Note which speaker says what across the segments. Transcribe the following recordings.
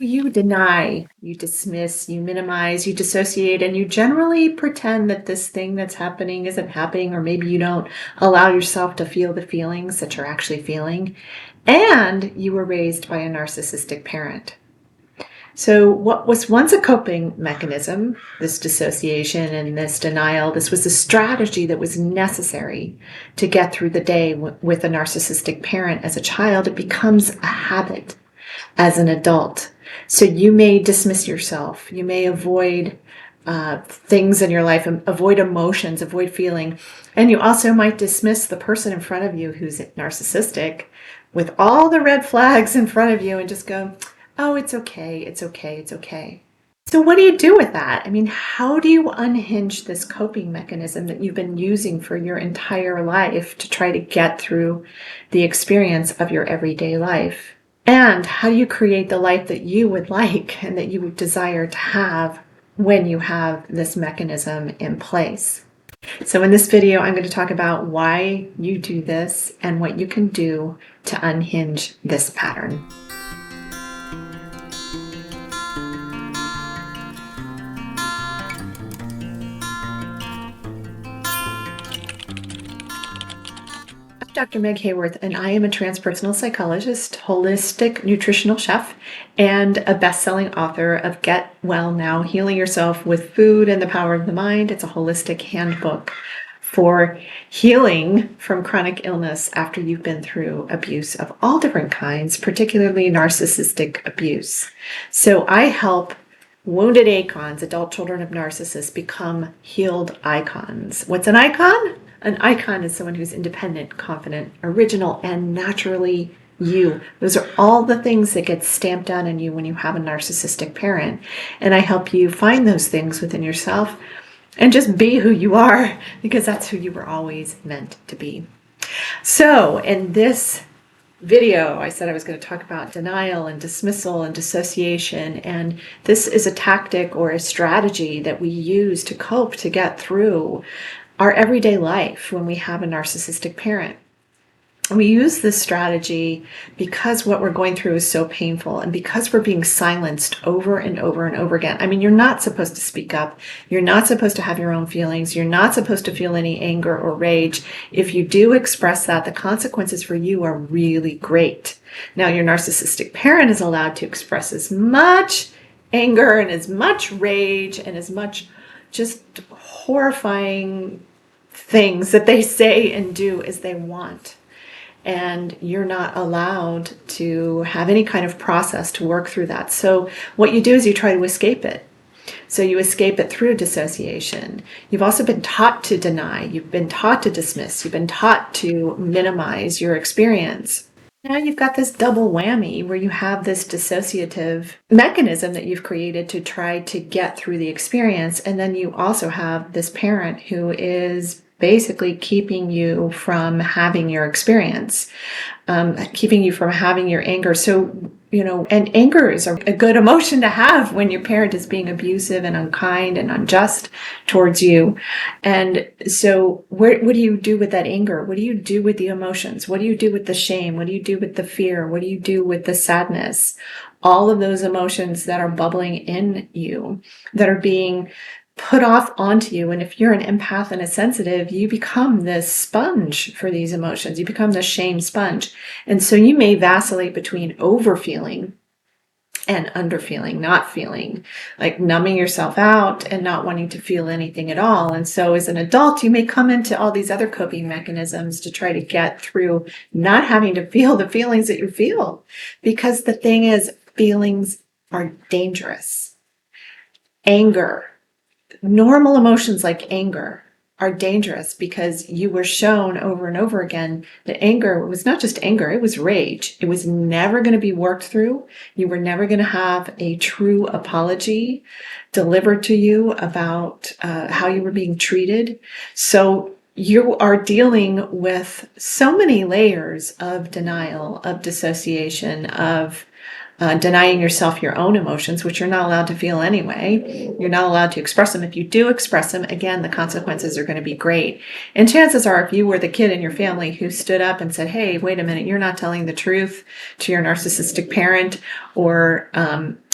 Speaker 1: You deny, you dismiss, you minimize, you dissociate, and you generally pretend that this thing that's happening isn't happening, or maybe you don't allow yourself to feel the feelings that you're actually feeling. And you were raised by a narcissistic parent. So, what was once a coping mechanism, this dissociation and this denial, this was a strategy that was necessary to get through the day with a narcissistic parent as a child. It becomes a habit as an adult. So you may dismiss yourself. You may avoid things in your life, avoid emotions, avoid feeling. And you also might dismiss the person in front of you who's narcissistic with all the red flags in front of you and just go, oh, it's okay, it's okay, it's okay. So what do you do with that? I mean, how do you unhinge this coping mechanism that you've been using for your entire life to try to get through the experience of your everyday life? And how do you create the life that you would like and that you would desire to have when you have this mechanism in place? So in this video, I'm going to talk about why you do this and what you can do to unhinge this pattern. Dr. Meg Haworth, and I am a transpersonal psychologist, holistic nutritional chef, and a best-selling author of Get Well Now, Healing Yourself with Food and the Power of the Mind. It's a holistic handbook for healing from chronic illness after you've been through abuse of all different kinds, particularly narcissistic abuse. So I help wounded icons, adult children of narcissists, become healed icons. What's an icon? An icon is someone who's independent, confident, original, and naturally you. Those are all the things that get stamped down on you when you have a narcissistic parent. And I help you find those things within yourself and just be who you are, because that's who you were always meant to be. So in this video, I said I was going to talk about denial and dismissal and dissociation, and this is a tactic or a strategy that we use to cope to get through our everyday life when we have a narcissistic parent. We use this strategy because what we're going through is so painful, and because we're being silenced over and over and over again. I mean, you're not supposed to speak up. You're not supposed to have your own feelings. You're not supposed to feel any anger or rage. If you do express that, the consequences for you are really great. Now, your narcissistic parent is allowed to express as much anger and as much rage and as much just horrifying things that they say and do as they want. And you're not allowed to have any kind of process to work through that. So what you do is you try to escape it. So you escape it through dissociation. You've also been taught to deny. You've been taught to dismiss. You've been taught to minimize your experience. Now you've got this double whammy where you have this dissociative mechanism that you've created to try to get through the experience. And then you also have this parent who is basically keeping you from having your experience, keeping you from having your anger. So, and anger is a good emotion to have when your parent is being abusive and unkind and unjust towards you. And so what do you do with that anger? What do you do with the emotions? What do you do with the shame? What do you do with the fear? What do you do with the sadness? All of those emotions that are bubbling in you, that are being put off onto you. And if you're an empath and a sensitive, you become this sponge for these emotions. You become the shame sponge. And so you may vacillate between overfeeling and underfeeling, not feeling, like numbing yourself out and not wanting to feel anything at all. And so as an adult, you may come into all these other coping mechanisms to try to get through not having to feel the feelings that you feel. Because the thing is, feelings are dangerous. Anger, normal emotions like anger are dangerous because you were shown over and over again that anger was not just anger, it was rage. It was never going to be worked through. You were never going to have a true apology delivered to you about how you were being treated. So you are dealing with so many layers of denial, of dissociation, of denying yourself your own emotions, which you're not allowed to feel anyway. You're not allowed to express them. If you do express them, again, the consequences are going to be great. And chances are, if you were the kid in your family who stood up and said, hey, wait a minute, you're not telling the truth to your narcissistic parent, or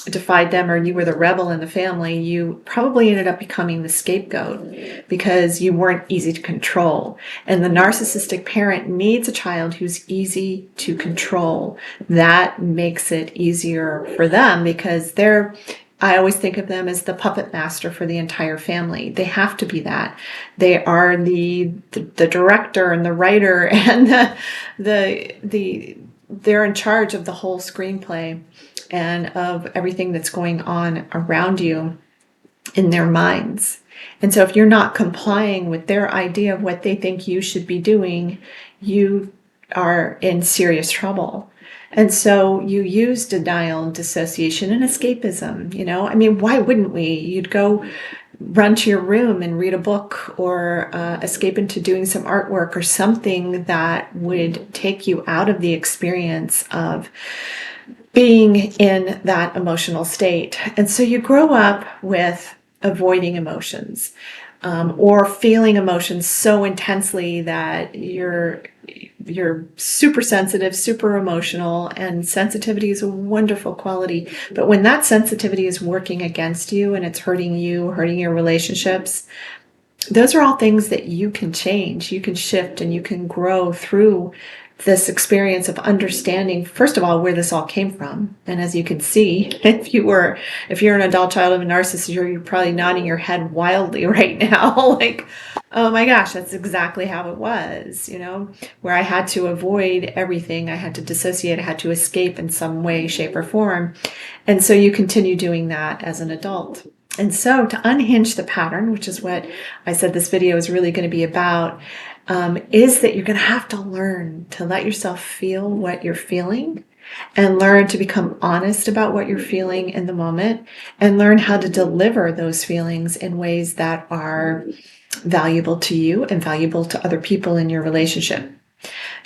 Speaker 1: defied them, or you were the rebel in the family, you probably ended up becoming the scapegoat because you weren't easy to control. And the narcissistic parent needs a child who's easy to control. That makes it easier for them because I always think of them as the puppet master for the entire family. They have to be that. They are the director and the writer, and they're in charge of the whole screenplay and of everything that's going on around you in their minds. And so if you're not complying with their idea of what they think you should be doing, you are in serious trouble. And so you use denial and dissociation and escapism, I mean, why wouldn't we? You'd go run to your room and read a book, or escape into doing some artwork or something that would take you out of the experience of being in that emotional state. And so you grow up with avoiding emotions, or feeling emotions so intensely that you're super sensitive, super emotional, and sensitivity is a wonderful quality. But when that sensitivity is working against you and it's hurting you, hurting your relationships, those are all things that you can change, you can shift, and you can grow through this experience of understanding, first of all, where this all came from. And as you can see, if you're an adult child of a narcissist, you're probably nodding your head wildly right now. Like, oh my gosh, that's exactly how it was, where I had to avoid everything. I had to dissociate. I had to escape in some way, shape, or form. And so you continue doing that as an adult. And so to unhinge the pattern, which is what I said this video is really going to be about, is that you're going to have to learn to let yourself feel what you're feeling, and learn to become honest about what you're feeling in the moment, and learn how to deliver those feelings in ways that are valuable to you and valuable to other people in your relationship.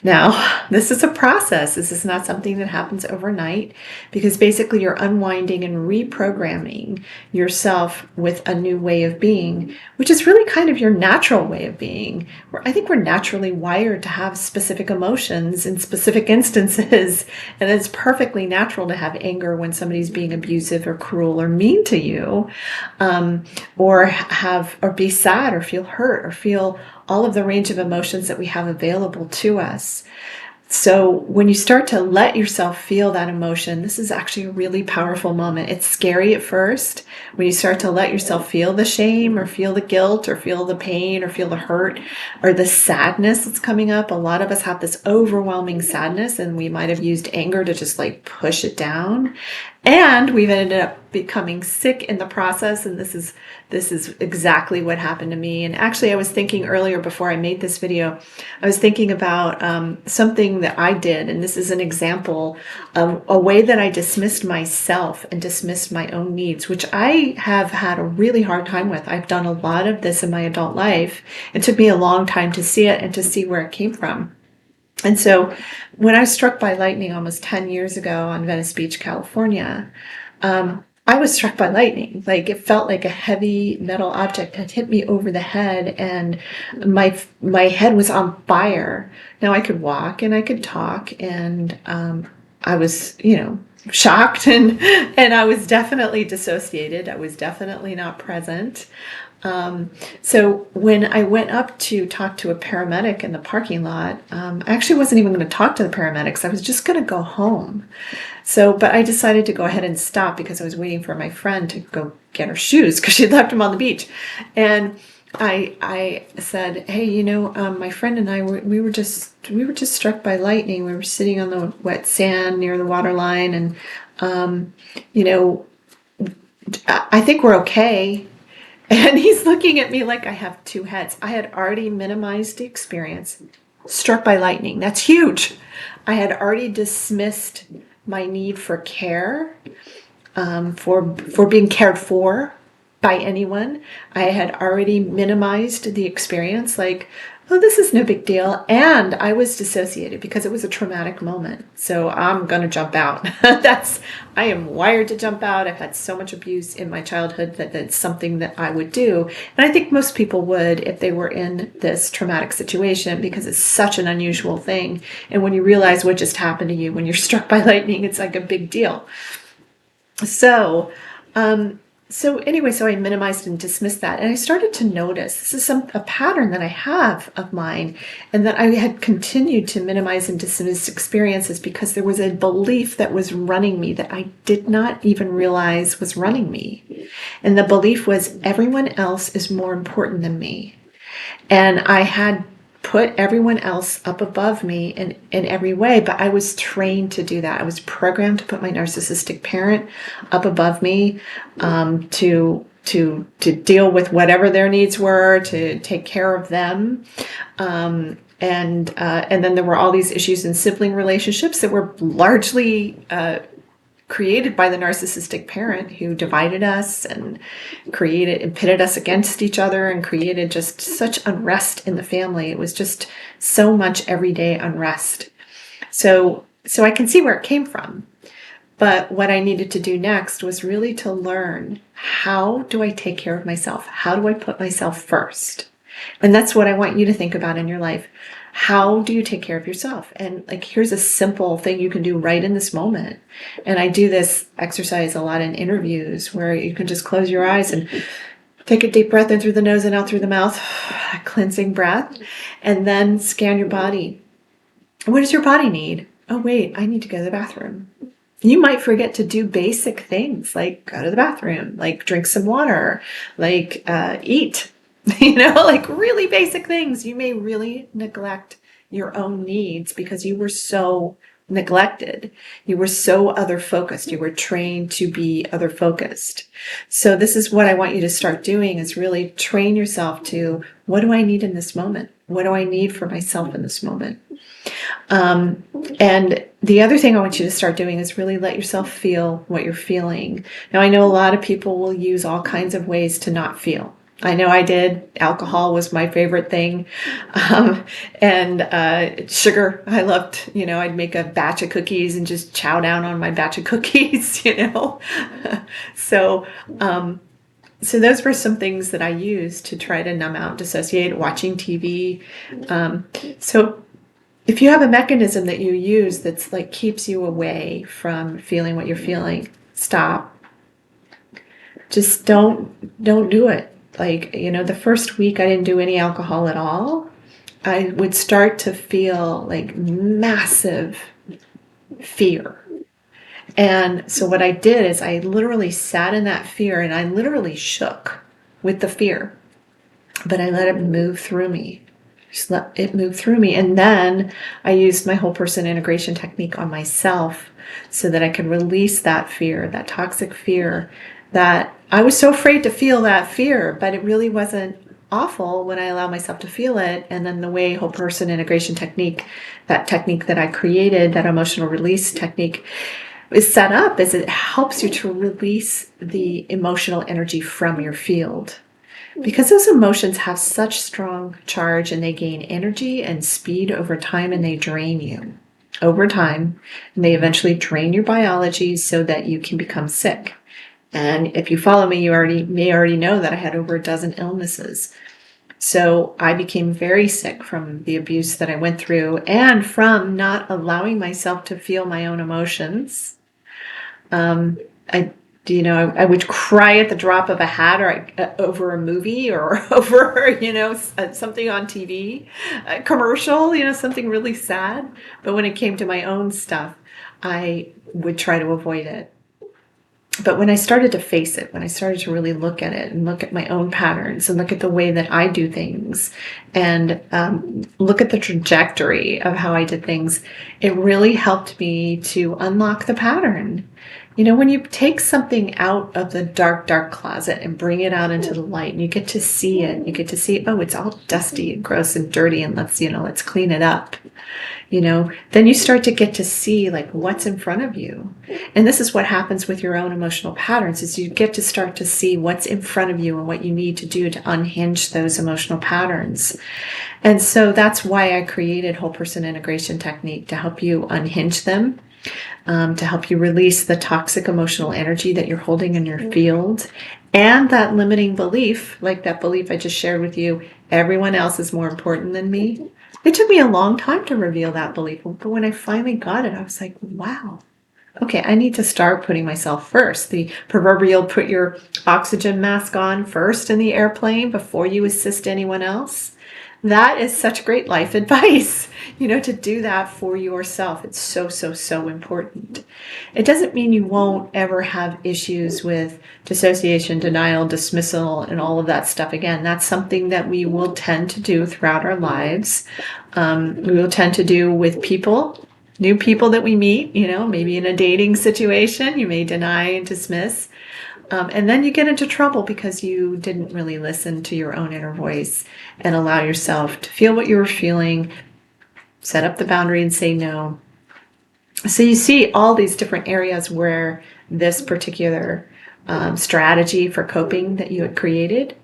Speaker 1: Now, this is a process. This is not something that happens overnight, because basically you're unwinding and reprogramming yourself with a new way of being, which is really kind of your natural way of being. I think we're naturally wired to have specific emotions in specific instances, and it's perfectly natural to have anger when somebody's being abusive or cruel or mean to you, or be sad or feel hurt or feel all of the range of emotions that we have available to us. So when you start to let yourself feel that emotion, this is actually a really powerful moment. It's scary at first when you start to let yourself feel the shame, or feel the guilt, or feel the pain, or feel the hurt, or the sadness that's coming up. A lot of us have this overwhelming sadness, and we might have used anger to just like push it down. And we've ended up becoming sick in the process. And this is exactly what happened to me. And actually, I was thinking earlier, before I made this video, I was thinking about something that I did. And this is an example of a way that I dismissed myself and dismissed my own needs, which I have had a really hard time with. I've done a lot of this in my adult life. It took me a long time to see it and to see where it came from. And so when I was struck by lightning almost 10 years ago on Venice Beach, California, I was struck by lightning. Like, it felt like a heavy metal object had hit me over the head, and my head was on fire. Now I could walk and I could talk, and I was, shocked, and I was definitely dissociated. I was definitely not present. So when I went up to talk to a paramedic in the parking lot, I actually wasn't even going to talk to the paramedics. I was just going to go home. But I decided to go ahead and stop because I was waiting for my friend to go get her shoes because she'd left them on the beach. And I said, hey, my friend and I, we were just struck by lightning. We were sitting on the wet sand near the water line, and, I think we're okay. And he's looking at me like I have two heads. I had already minimized the experience. Struck by lightning. That's huge. I had already dismissed my need for care, for being cared for by anyone. I had already minimized the experience. Like, oh, this is no big deal. And I was dissociated because it was a traumatic moment. So I'm going to jump out. I am wired to jump out. I've had so much abuse in my childhood that that's something that I would do. And I think most people would if they were in this traumatic situation, because it's such an unusual thing. And when you realize what just happened to you, when you're struck by lightning, it's like a big deal. So, so I minimized and dismissed that, and I started to notice this is a pattern that I have of mine, and that I had continued to minimize and dismiss experiences because there was a belief that was running me that I did not even realize was running me, and the belief was everyone else is more important than me, and I had put everyone else up above me in every way, but I was trained to do that. I was programmed to put my narcissistic parent up above me, to deal with whatever their needs were, to take care of them. And then there were all these issues in sibling relationships that were largely created by the narcissistic parent, who divided us and created and pitted us against each other and created just such unrest in the family. It was just so much everyday unrest. So I can see where it came from. But what I needed to do next was really to learn, how do I take care of myself? How do I put myself first? And that's what I want you to think about in your life. How do you take care of yourself? And like, here's a simple thing you can do right in this moment. And I do this exercise a lot in interviews, where you can just close your eyes and take a deep breath in through the nose and out through the mouth, a cleansing breath, and then scan your body. What does your body need? Oh, wait, I need to go to the bathroom. You might forget to do basic things like go to the bathroom, like drink some water, like eat. Like really basic things. You may really neglect your own needs because you were so neglected. You were so other focused. You were trained to be other focused. So this is what I want you to start doing, is really train yourself to, what do I need in this moment? What do I need for myself in this moment? And the other thing I want you to start doing is really let yourself feel what you're feeling. Now, I know a lot of people will use all kinds of ways to not feel. I know I did. Alcohol was my favorite thing. And sugar, I loved, I'd make a batch of cookies and just chow down on my batch of cookies, So, so those were some things that I used to try to numb out, dissociate, watching TV. So if you have a mechanism that you use that's like keeps you away from feeling what you're feeling, stop. Just don't do it. Like, the first week I didn't do any alcohol at all. I would start to feel like massive fear. And so what I did is I literally sat in that fear, and I literally shook with the fear, but I let it move through me. Just let it move through me. And then I used my whole person integration technique on myself so that I could release that fear, that toxic fear, that I was so afraid to feel that fear, but it really wasn't awful when I allowed myself to feel it. And then the way whole person integration technique, that technique that I created, that emotional release technique, is set up is it helps you to release the emotional energy from your field. Because those emotions have such strong charge, and they gain energy and speed over time, and they drain you over time, and they eventually drain your biology so that you can become sick. And if you follow me, you may already know that I had over a dozen illnesses. So I became very sick from the abuse that I went through, and from not allowing myself to feel my own emotions. I would cry at the drop of a hat, or over a movie, or over, something on TV, a commercial, something really sad. But when it came to my own stuff, I would try to avoid it. But when I started to face it, when I started to really look at it and look at my own patterns and look at the way that I do things, and look at the trajectory of how I did things, it really helped me to unlock the pattern. When you take something out of the dark, dark closet and bring it out into the light, and you get to see it, oh, it's all dusty and gross and dirty, and let's clean it up. then you start to get to see like what's in front of you. And this is what happens with your own emotional patterns, is you get to start to see what's in front of you and what you need to do to unhinge those emotional patterns. And so that's why I created Whole Person Integration Technique, to help you unhinge them, to help you release the toxic emotional energy that you're holding in your field, and that limiting belief, like that belief I just shared with you, everyone else is more important than me. It took me a long time to reveal that belief, but when I finally got it, I was like, wow, okay, I need to start putting myself first. The proverbial put your oxygen mask on first in the airplane before you assist anyone else. That is such great life advice, to do that for yourself. It's so, so, so important. It doesn't mean you won't ever have issues with dissociation, denial, dismissal, and all of that stuff. Again, that's something that we will tend to do throughout our lives. We will tend to do with people, new people that we meet, maybe in a dating situation, you may deny and dismiss. And then you get into trouble because you didn't really listen to your own inner voice and allow yourself to feel what you were feeling, set up the boundary and say no. So you see all these different areas where this particular strategy for coping that you had created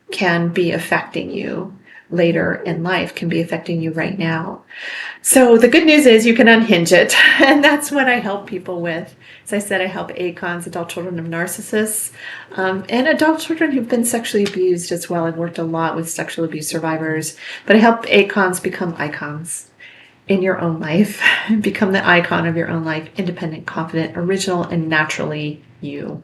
Speaker 1: can be affecting you later in life, can be affecting you right now. So the good news is you can unhinge it. And that's what I help people with. As I said, I help ACONs, adult children of narcissists, and adult children who've been sexually abused as well. I've worked a lot with sexual abuse survivors, but I help ACONs become icons in your own life, become the icon of your own life, independent, confident, original, and naturally you.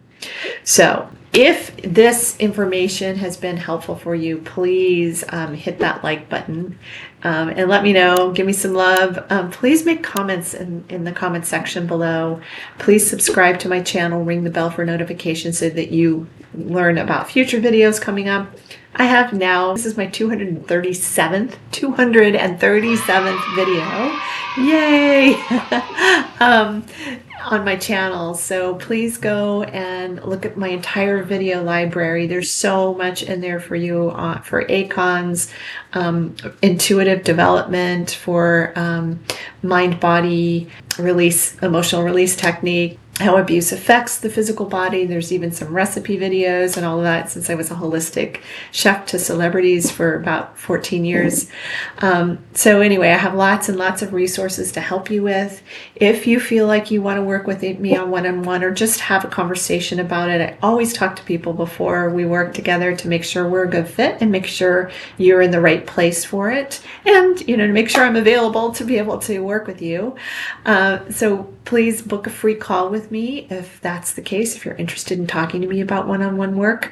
Speaker 1: So if this information has been helpful for you, please hit that like button and let me know. Give me some love. Please make comments in the comment section below. Please subscribe to my channel, ring the bell for notifications so that you learn about future videos coming up. I have now, this is my 237th video. Yay! On my channel. So please go and look at my entire video library. There's so much in there for you, for ACONs, intuitive development, for mind-body release, emotional release technique, how abuse affects the physical body. There's even some recipe videos and all of that, since I was a holistic chef to celebrities for about 14 years. So anyway, I have lots and lots of resources to help you with. If you feel like you want to work with me on one-on-one or just have a conversation about it, I always talk to people before we work together to make sure we're a good fit and make sure you're in the right place for it, and to make sure I'm available to be able to work with you. So please book a free call with me if that's the case, if you're interested in talking to me about one-on-one work.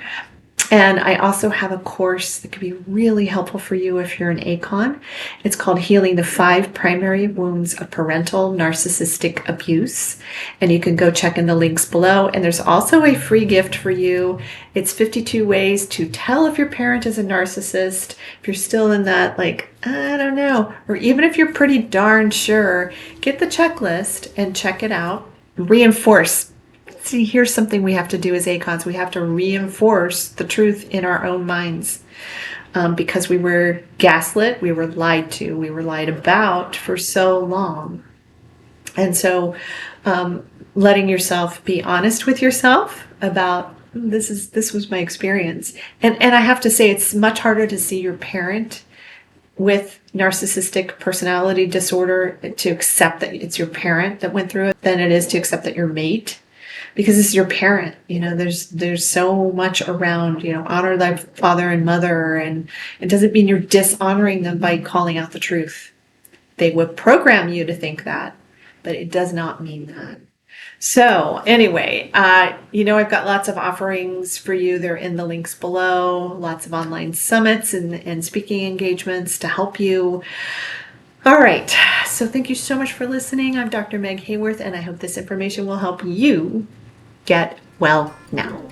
Speaker 1: And I also have a course that could be really helpful for you if you're an ACON. It's called Healing the 5 Primary Wounds of Parental Narcissistic Abuse. And you can go check in the links below. And there's also a free gift for you. It's 52 ways to tell if your parent is a narcissist. If you're still in that, like, I don't know, or even if you're pretty darn sure, get the checklist and check it out. Reinforce. See, here's something we have to do as ACONs. We have to reinforce the truth in our own minds because we were gaslit, we were lied to, we were lied about for so long. And so letting yourself be honest with yourself about this was my experience. And I have to say, it's much harder to see your parent with narcissistic personality disorder, to accept that it's your parent that went through it, than it is to accept that your mate, because it's your parent. There's so much around, honor thy father and mother, and it doesn't mean you're dishonoring them by calling out the truth. They would program you to think that, but it does not mean that. So anyway, I've got lots of offerings for you. They're in the links below, lots of online summits and speaking engagements to help you. All right. So thank you so much for listening. I'm Dr. Meg Haworth, and I hope this information will help you get well now.